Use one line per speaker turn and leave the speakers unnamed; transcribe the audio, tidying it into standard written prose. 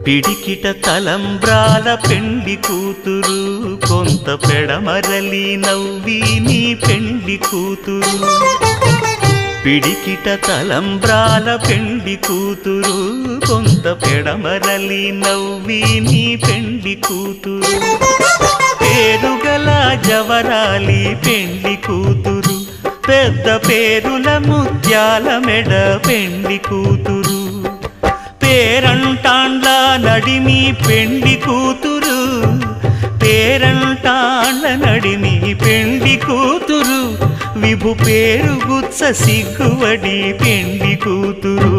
పిడికిట తలంబ్రాల పెండి కూతురు కొంత పెడమరలి నవ్వి నీ పెండి కూతురు పిడికిట తలంబ్రాల పెండి కూతురు కొంత పెడమరలి నవ్వి నీ పెండి కూతురు పేరుగల జవరాలి పెండి కూతురు పెద్ద పేరుల ముత్యాల మెడ పెండి కూతురు పేరంటాండ్ల నడిమి పెండి కూతురు పేరంటాండ్ల నడిమి పెండి కూతురు విభు పేరు గుత్స సిగ్గువడి పెండి కూతురు